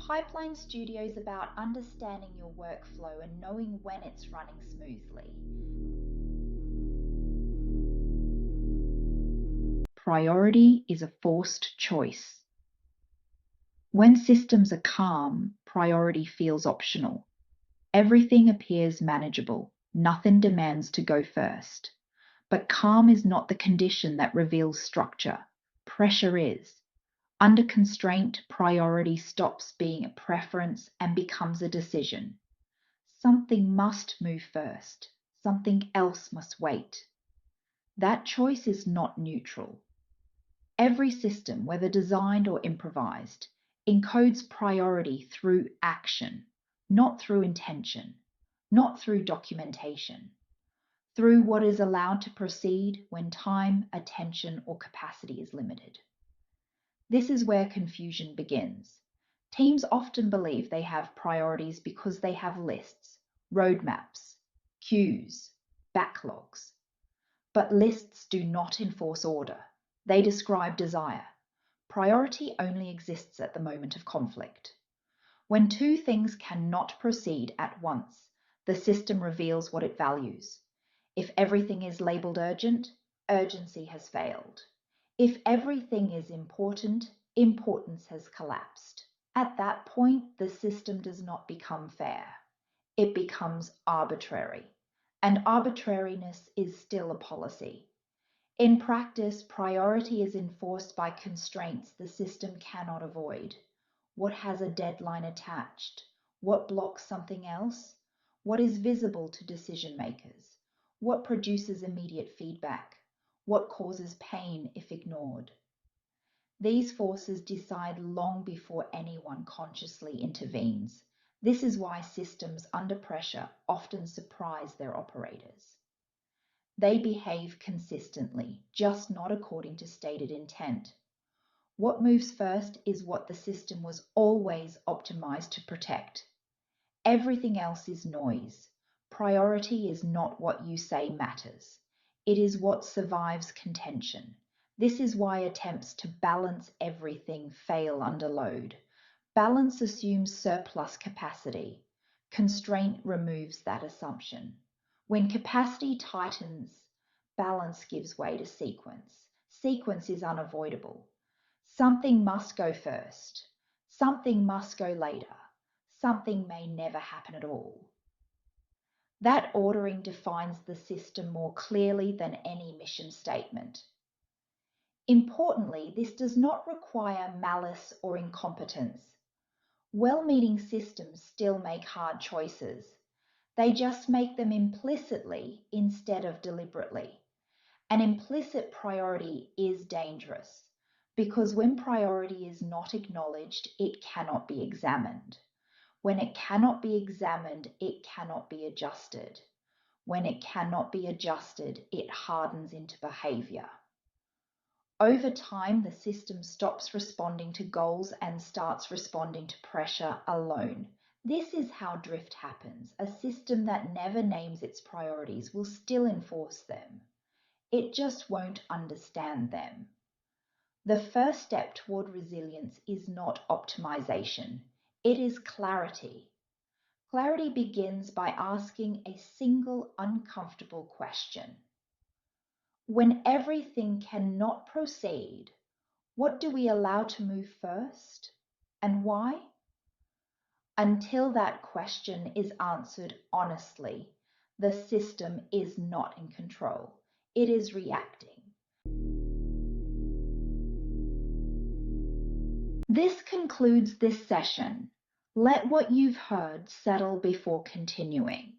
Pipeline Studio is about understanding your workflow and knowing when it's running smoothly. Priority is a forced choice. When systems are calm, priority feels optional. Everything appears manageable. Nothing demands to go first. But calm is not the condition that reveals structure. Pressure is. Under constraint, priority stops being a preference and becomes a decision. Something must move first. Something else must wait. That choice is not neutral. Every system, whether designed or improvised, encodes priority through action, not through intention, not through documentation, through what is allowed to proceed when time, attention, or capacity is limited. This is where confusion begins. Teams often believe they have priorities because they have lists, roadmaps, queues, backlogs. But lists do not enforce order. They describe desire. Priority only exists at the moment of conflict. When two things cannot proceed at once, the system reveals what it values. If everything is labeled urgent, urgency has failed. If everything is important, importance has collapsed. At that point, the system does not become fair. It becomes arbitrary. And arbitrariness is still a policy. In practice, priority is enforced by constraints the system cannot avoid. What has a deadline attached? What blocks something else? What is visible to decision makers? What produces immediate feedback? What causes pain if ignored? These forces decide long before anyone consciously intervenes. This is why systems under pressure often surprise their operators. They behave consistently, just not according to stated intent. What moves first is what the system was always optimized to protect. Everything else is noise. Priority is not what you say matters. It is what survives contention. This is why attempts to balance everything fail under load. Balance assumes surplus capacity. Constraint removes that assumption. When capacity tightens, balance gives way to sequence. Sequence is unavoidable. Something must go first. Something must go later. Something may never happen at all. That ordering defines the system more clearly than any mission statement. Importantly, this does not require malice or incompetence. Well-meaning systems still make hard choices. They just make them implicitly instead of deliberately. An implicit priority is dangerous because when priority is not acknowledged, it cannot be examined. When it cannot be examined, it cannot be adjusted. When it cannot be adjusted, it hardens into behavior. Over time, the system stops responding to goals and starts responding to pressure alone. This is how drift happens. A system that never names its priorities will still enforce them. It just won't understand them. The first step toward resilience is not optimization. It is clarity. Clarity begins by asking a single uncomfortable question. When everything cannot proceed, what do we allow to move first, and why? Until that question is answered honestly, the system is not in control. It is reacting. This concludes this session. Let what you've heard settle before continuing.